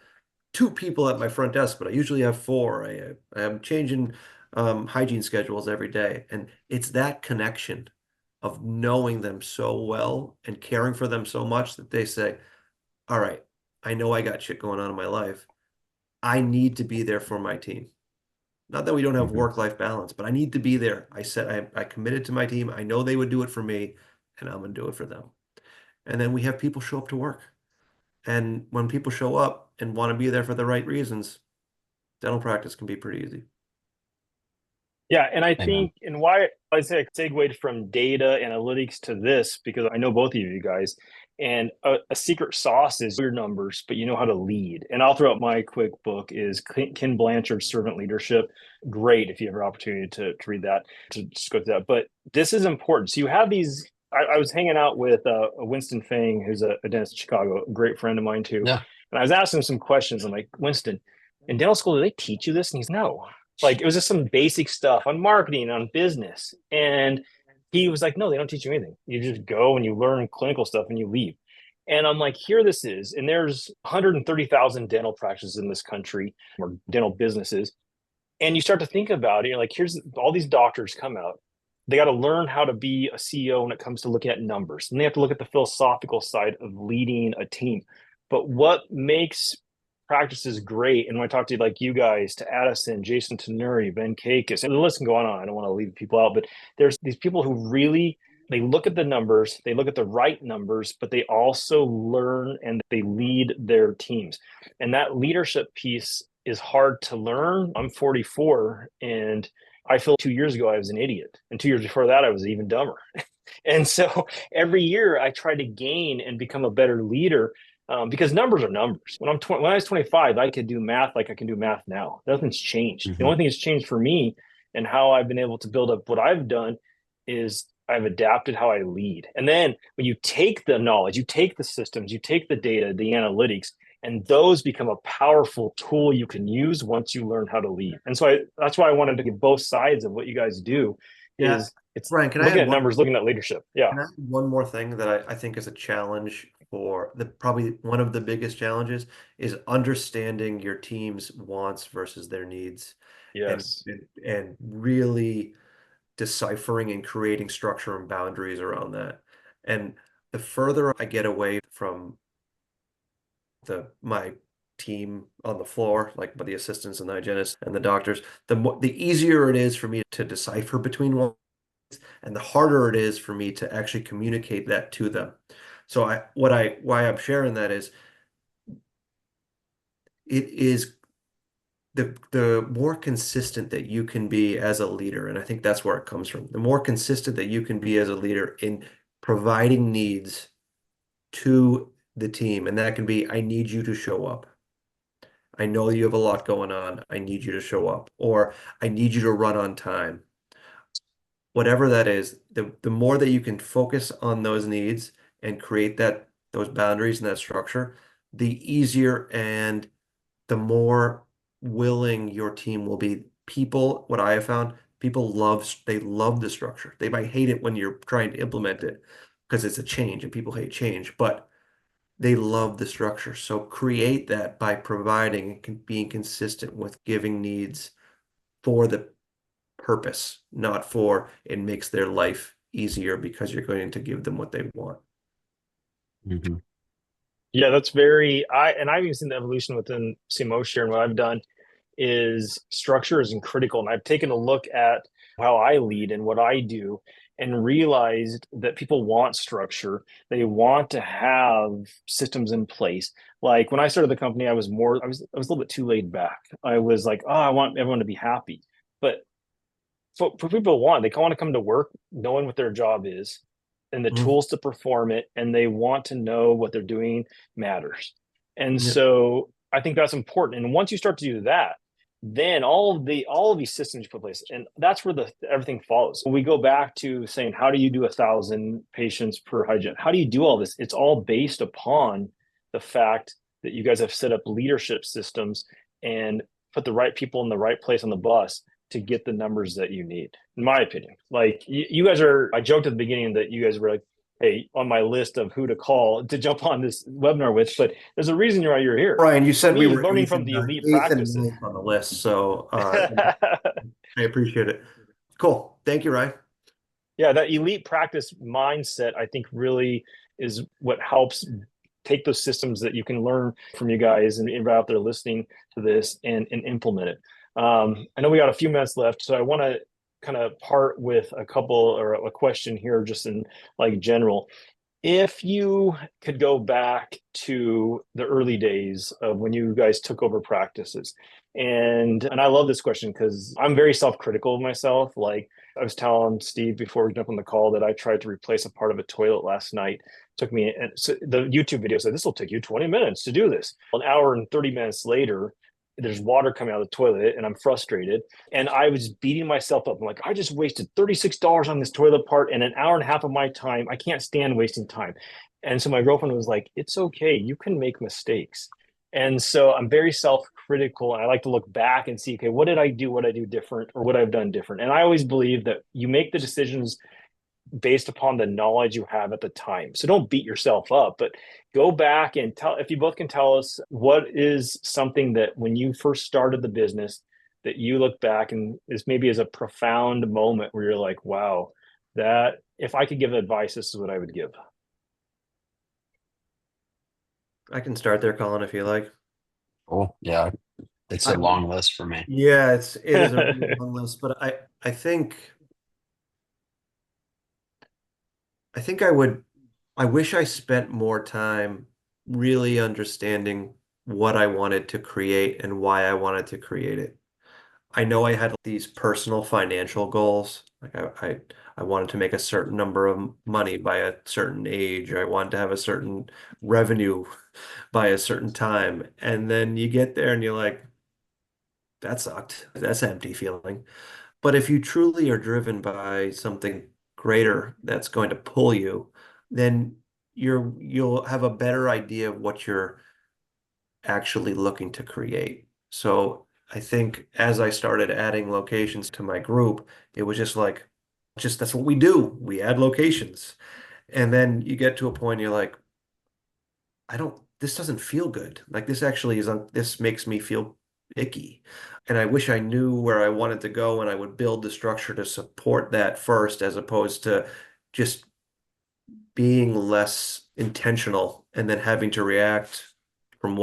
two people at my front desk, but I usually have four. I'm changing hygiene schedules every day, and it's that connection of knowing them so well and caring for them so much that they say, all right, I know I got shit going on in my life. I need to be there for my team. Not that we don't have Mhm. work-life balance, but I need to be there. I said I committed to my team. I know they would do it for me, and I'm gonna do it for them. And then we have people show up to work. And when people show up and want to be there for the right reasons, dental practice can be pretty easy. Yeah, and I Amen. think, and why I say I segued from data analytics to this, because I know both of you guys, and a secret sauce is your numbers, but you know how to lead. And I'll throw out my quick book is Ken Blanchard's Servant Leadership. Great if you have an opportunity to read that, to just go through that. But this is important. So you have these. I was hanging out with Winston Fang, who's a dentist in Chicago, a great friend of mine too. Yeah. And I was asking him some questions. I'm like, Winston, in dental school, do they teach you this? And he's no. Like it was just some basic stuff on marketing, on business. And he was like, no, they don't teach you anything. You just go and you learn clinical stuff and you leave. And I'm like, here this is. And there's 130,000 dental practices in this country or dental businesses. And you start to think about it, you're like, here's all these doctors come out. They got to learn how to be a CEO when it comes to looking at numbers. And they have to look at the philosophical side of leading a team. But what makes practices great, and when I talk to like you guys, to Addison, Jason Tenuri, Ben Kakis, and the list can go on. I don't want to leave people out, but there's these people who really they look at the numbers, they look at the right numbers, but they also learn and they lead their teams. And that leadership piece is hard to learn. I'm 44 and I feel 2 years ago I was an idiot. And 2 years before that, I was even dumber. And so every year I try to gain and become a better leader. because numbers are numbers. When I was 25, I could do math like I can do math now. Nothing's changed. The Hmm. only thing that's changed for me and how I've been able to build up what I've done is I've adapted how I lead. And then when you take the knowledge, you take the systems, you take the data, the analytics, and those become a powerful tool you can use once you learn how to lead. And so that's why I wanted to give both sides of what you guys do. Yeah. Is it's Brian, can I looking add at numbers, looking at leadership. Yeah. can I add one more thing that I think is a challenge for probably one of the biggest challenges is understanding your team's wants versus their needs and Yes. and really deciphering and creating structure and boundaries around that. And the further I get away from my team on the floor, like by the assistants and the hygienists and the doctors, the easier it is for me to decipher between one and the harder it is for me to actually communicate that to them. So why I'm sharing that is it is the more consistent that you can be as a leader, and I think that's where it comes from. The more consistent that you can be as a leader in providing needs to the team, and that can be, I need you to show up. I know you have a lot going on. I need you to show up, or I need you to run on time. Whatever that is, the more that you can focus on those needs and create those boundaries and that structure, the easier and the more willing your team will be. People, what I have found, they love the structure. They might hate it when you're trying to implement it because it's a change and people hate change, but they love the structure. So create that by providing and being consistent with giving needs for the purpose, not for it makes their life easier because you're going to give them what they want. Hmm. Yeah, that's very I've even seen the evolution within CMOShare, and what I've done is structure is critical. And I've taken a look at how I lead and what I do and realized that people want structure. They want to have systems in place. Like when I started the company, I was a little bit too laid back. I was like, oh, I want everyone to be happy. But for people they want to come to work knowing what their job is and the Mhm. tools to perform it, and they want to know what they're doing matters. And Yeah. so I think that's important. And once you start to do that, then all of these systems you put in place, and that's where everything follows. When we go back to saying, how do you do 1,000 patients per hygiene? How do you do all this? It's all based upon the fact that you guys have set up leadership systems and put the right people in the right place on the bus to get the numbers that you need, in my opinion. Like you guys I joked at the beginning that you guys were like, hey, on my list of who to call to jump on this webinar with, but there's a reason why you're here. Brian, you For said we me, were learning from the elite eighth and practices. ninth on the list, so I appreciate it. Cool. Thank you, Ryan. Yeah, that elite practice mindset, I think, really is what helps take those systems that you can learn from you guys and everybody out there listening to this and implement it. I know we got a few minutes left, so I want to kind of part with a couple or a question here, just in like general. If you could go back to the early days of when you guys took over practices, and I love this question because I'm very self-critical of myself. Like I was telling Steve before we jump on the call that I tried to replace a part of a toilet last night. It took me, and so the YouTube video said this will take you 20 minutes to do this. An hour and 30 minutes later, there's water coming out of the toilet, and I'm frustrated. And I was beating myself up. I'm like, I just wasted $36 on this toilet part and an hour and a half of my time. I can't stand wasting time. And so my girlfriend was like, it's okay. You can make mistakes. And so I'm very self-critical, and I like to look back and see, okay, what did I do? What I do different, or what I've done different? And I always believe that you make the decisions based upon the knowledge you have at the time. So don't beat yourself up, but go back and tell, if you both can tell us what is something that when you first started the business that you look back and is maybe as a profound moment where you're like, wow, that if I could give advice, this is what I would give. I can start there, Colin, if you like. Cool. Yeah, it's a I, long list for me. yeah, it is a really long list, but I think I wish I spent more time really understanding what I wanted to create and why I wanted to create it. I know I had these personal financial goals. Like I wanted to make a certain number of money by a certain age, or I wanted to have a certain revenue by a certain time. And then you get there and you're like, that sucked. That's an empty feeling. But if you truly are driven by something greater that's going to pull you, then you'll have a better idea of what you're actually looking to create. So I think as I started adding locations to my group, it was just like, just that's what we do. We add locations. And then you get to a point you're like, this doesn't feel good. Like this actually this makes me feel icky. And I wish I knew where I wanted to go and I would build the structure to support that first, as opposed to just being less intentional and then having to react from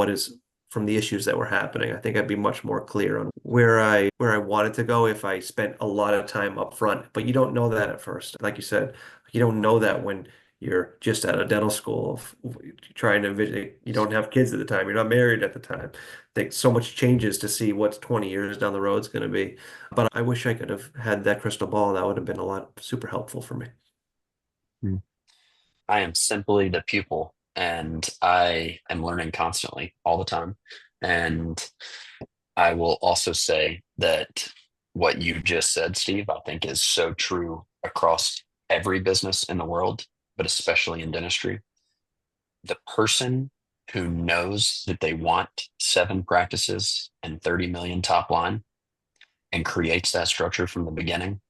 from the issues that were happening. I think I'd be much more clear on where I wanted to go if I spent a lot of time up front. But you don't know that at first. Like you said, you don't know that when you're just at a dental school trying to visit. You don't have kids at the time. You're not married at the time. I think so much changes to see what's 20 years down the road is going to be. But I wish I could have had that crystal ball. That would have been a lot super helpful for me. Mm. I am simply the pupil, and I am learning constantly all the time. And I will also say that what you just said, Steve, I think is so true across every business in the world, but especially in dentistry. The person who knows that they want 7 practices and 30 million top line and creates that structure from the beginning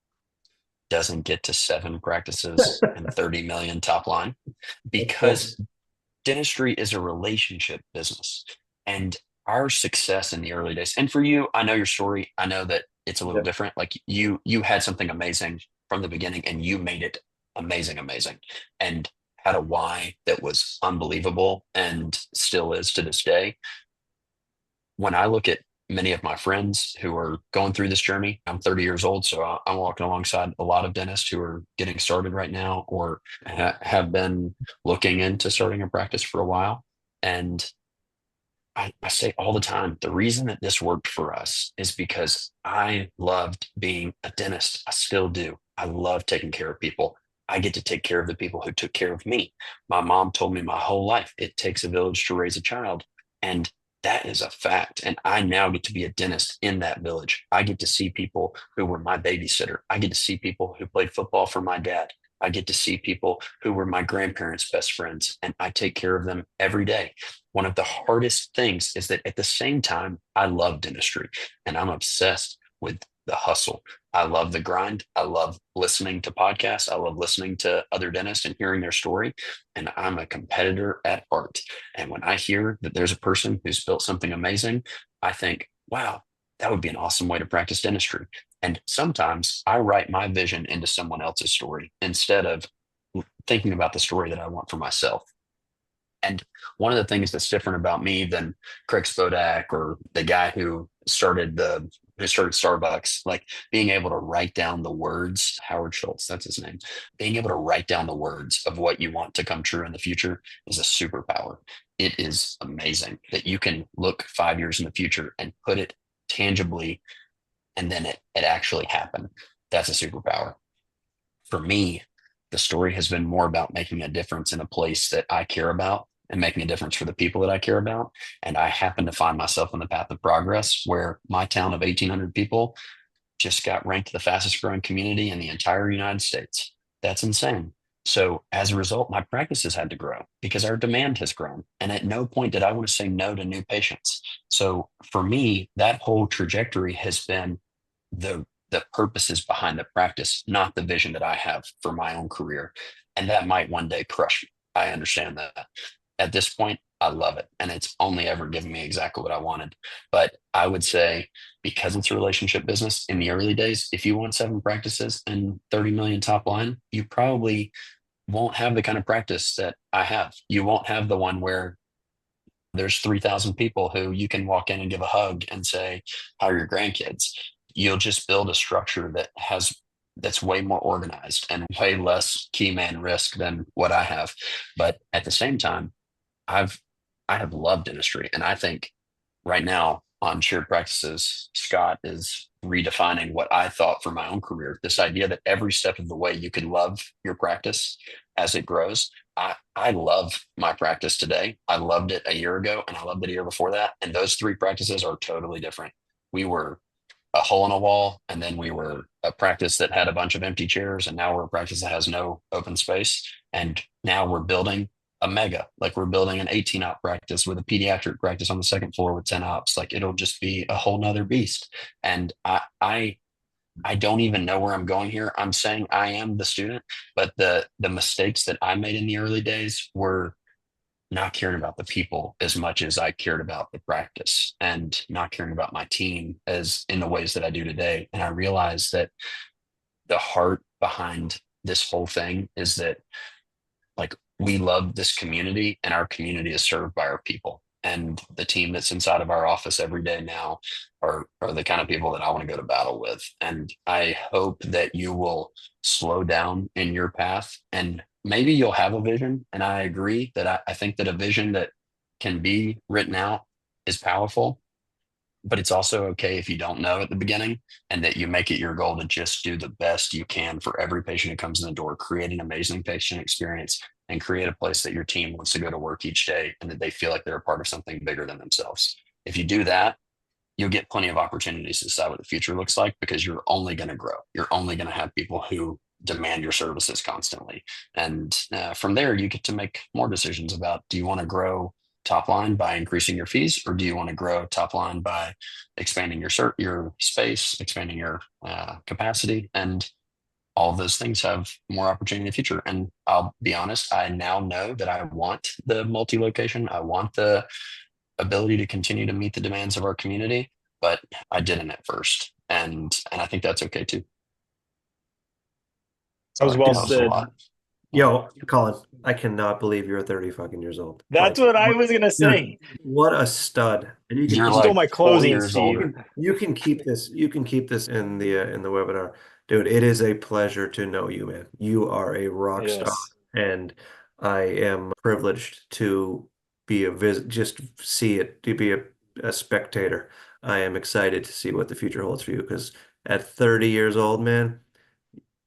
doesn't get to 7 practices and 30 million top line, That's cool. because dentistry is a relationship business. And our success in the early days, and for you, I know your story. I know that it's a little Yeah. different. Like you had something amazing from the beginning and you made it amazing, amazing. And had a why that was unbelievable and still is to this day. When I look at many of my friends who are going through this journey, I'm 30 years old, so I'm walking alongside a lot of dentists who are getting started right now or have been looking into starting a practice for a while. And I say all the time, the reason that this worked for us is because I loved being a dentist. I still do. I love taking care of people. I get to take care of the people who took care of me. My mom told me my whole life, it takes a village to raise a child. And that is a fact. And I now get to be a dentist in that village. I get to see people who were my babysitter. I get to see people who played football for my dad. I get to see people who were my grandparents' best friends, and I take care of them every day. One of the hardest things is that at the same time, I love dentistry and I'm obsessed with the hustle. I love the grind. I love listening to podcasts. I love listening to other dentists and hearing their story. And I'm a competitor at heart. And when I hear that there's a person who's built something amazing, I think, wow, that would be an awesome way to practice dentistry. And sometimes I write my vision into someone else's story instead of thinking about the story that I want for myself. And one of the things that's different about me than Craig Spodak or the guy who started Starbucks, like being able to write down the words, Howard Schultz, that's his name, being able to write down the words of what you want to come true in the future is a superpower. It is amazing that you can look 5 years in the future and put it tangibly, and then it actually happened. That's a superpower. For me, the story has been more about making a difference in a place that I care about and making a difference for the people that I care about. And I happen to find myself on the path of progress where my town of 1,800 people just got ranked the fastest growing community in the entire United States. That's insane. So as a result, my practices had to grow because our demand has grown. And at no point did I want to say no to new patients. So for me, that whole trajectory has been the the purposes behind the practice, not the vision that I have for my own career. And that might one day crush me. I understand that. At this point, I love it. And it's only ever given me exactly what I wanted. But I would say, because it's a relationship business in the early days, if you want 7 practices and 30 million top line, you probably won't have the kind of practice that I have. You won't have the one where there's 3,000 people who you can walk in and give a hug and say, how are your grandkids? You'll just build a structure that's way more organized and way less key man risk than what I have. But at the same time, I've I have loved dentistry, and I think right now on shared practices, Scott is redefining what I thought for my own career. This idea that every step of the way you can love your practice as it grows. I love my practice today. I loved it a year ago and I loved it a year before that. And those three practices are totally different. We were a hole in a wall, and then we were a practice that had a bunch of empty chairs, and now we're a practice that has no open space. And now we're building a mega, like we're building an 18 op practice with a pediatric practice on the second floor with 10 ops. Like it'll just be a whole nother beast. And I don't even know where I'm going here. I'm saying I am the student, but the mistakes that I made in the early days were not caring about the people as much as I cared about the practice, and not caring about my team as in the ways that I do today. And I realized that the heart behind this whole thing is that, like, we love this community and our community is served by our people. And the team that's inside of our office every day now are the kind of people that I want to go to battle with. And I hope that you will slow down in your path, and maybe you'll have a vision. And I agree that I think that a vision that can be written out is powerful, but it's also okay if you don't know at the beginning, and that you make it your goal to just do the best you can for every patient who comes in the door, create an amazing patient experience, and create a place that your team wants to go to work each day and that they feel like they're a part of something bigger than themselves. If you do that, you'll get plenty of opportunities to decide what the future looks like, because you're only going to grow. You're only going to have people who demand your services constantly. And from there, you get to make more decisions about, do you want to grow top line by increasing your fees, or do you want to grow top line by expanding your space, expanding your capacity? And all of those things have more opportunity in the future. And I'll be honest, I now know that I want the multi-location. I want the ability to continue to meet the demands of our community, but I didn't at first. And I think that's okay too. That was Sorry, well that was a said. lot. Yo, Colin, I cannot believe you're 30 fucking years old. That's what I was gonna say. What a stud. And You're You you stole like my 4 closing, years Steve. older. you can keep this in the webinar. Dude, it is a pleasure to know you, man. You are a rock star, Yes. and I am privileged to be just see it, to be a spectator. I am excited to see what the future holds for you, because at 30 years old, man,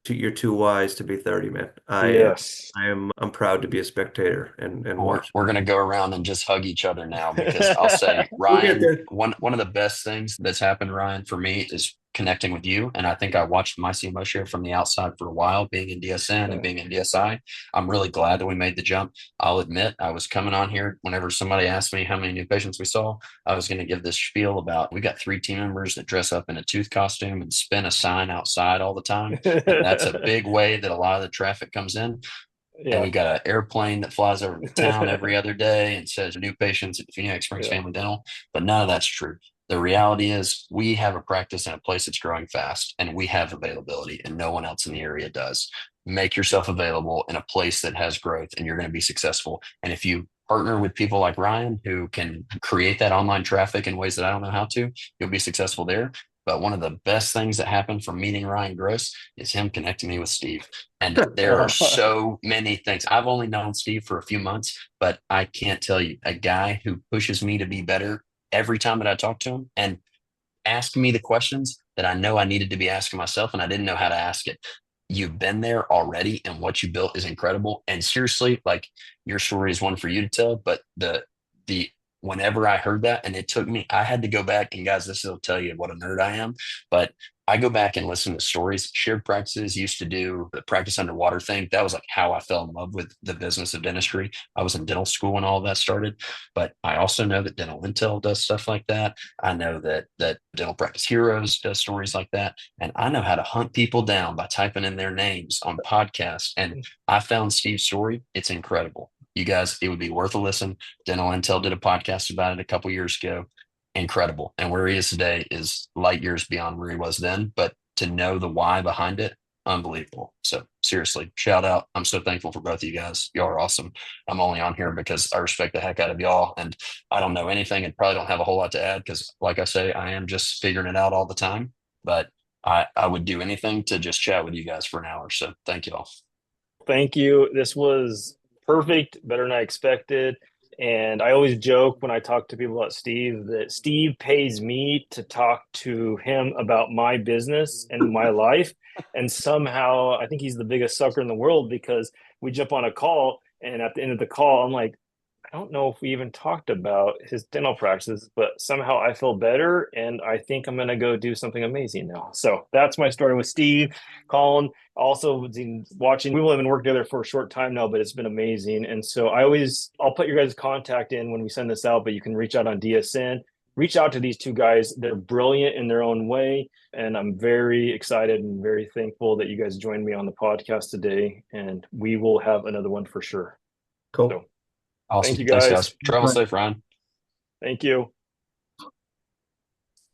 you're too wise to be 30, man. Yes. I'm proud to be a spectator and We're, watch. we're going to go around and just hug each other now, because I'll say, We'll get Ryan, there. one of the best things that's happened, Ryan, for me is connecting with you. And I think I watched my CMOshare from the outside for a while, being in DSN and being in DSI. I'm really glad that we made the jump. I'll admit, I was coming on here whenever somebody asked me how many new patients we saw, I was going to give this spiel about, we got 3 team members that dress up in a tooth costume and spin a sign outside all the time. And that's a big way that a lot of the traffic comes in. And Yeah. we've got an airplane that flies over the town every other day and says new patients at Phoenix Springs Yeah. Family Dental. But none of that's true. The reality is we have a practice in a place that's growing fast, and we have availability, and no one else in the area does. Make yourself available in a place that has growth, and you're going to be successful. And if you partner with people like Ryan, who can create that online traffic in ways that I don't know how to, you'll be successful there. But one of the best things that happened from meeting Ryan Gross is him connecting me with Steve. And there are so many things. I've only known Steve for a few months, but I can't tell you, a guy who pushes me to be better every time that I talk to him, and ask me the questions that I know I needed to be asking myself and I didn't know how to ask it. You've been there already, and what you built is incredible. And seriously, like, your story is one for you to tell, but the whenever I heard that, and it took me, I had to go back, and guys, this will tell you what a nerd I am, but I go back and listen to stories. Shared practices used to do the practice underwater thing. That was like how I fell in love with the business of dentistry. I was in dental school when all of that started, but I also know that Dental Intel does stuff like that. I know that Dental Practice Heroes does stories like that. And I know how to hunt people down by typing in their names on podcasts. And I found Steve's story. It's incredible. You guys, it would be worth a listen. Dental Intel did a podcast about it a couple years ago. Incredible. And where he is today is light years beyond where he was then. But to know the why behind it, unbelievable. So seriously, shout out. I'm so thankful for both of you guys. Y'all are awesome. I'm only on here because I respect the heck out of y'all. And I don't know anything and probably don't have a whole lot to add, because, like I say, I am just figuring it out all the time. But I would do anything to just chat with you guys for an hour. So thank you all. Thank you. This was perfect, better than I expected. And I always joke when I talk to people about Steve that Steve pays me to talk to him about my business and my life. And somehow I think he's the biggest sucker in the world, because we jump on a call and at the end of the call, I'm like, I don't know if we even talked about his dental practices, but somehow I feel better and I think I'm going to go do something amazing now. So that's my story with Steve. Collin also been watching. We've only been working together for a short time now, but it's been amazing. And so I'll put your guys' contact in when we send this out, but you can reach out on DSN. Reach out to these two guys. They're brilliant in their own way. And I'm very excited and very thankful that you guys joined me on the podcast today. And we will have another one for sure. Cool. So, Awesome. thank you Thanks, guys. guys. Travel safe, Ryan. Thank you.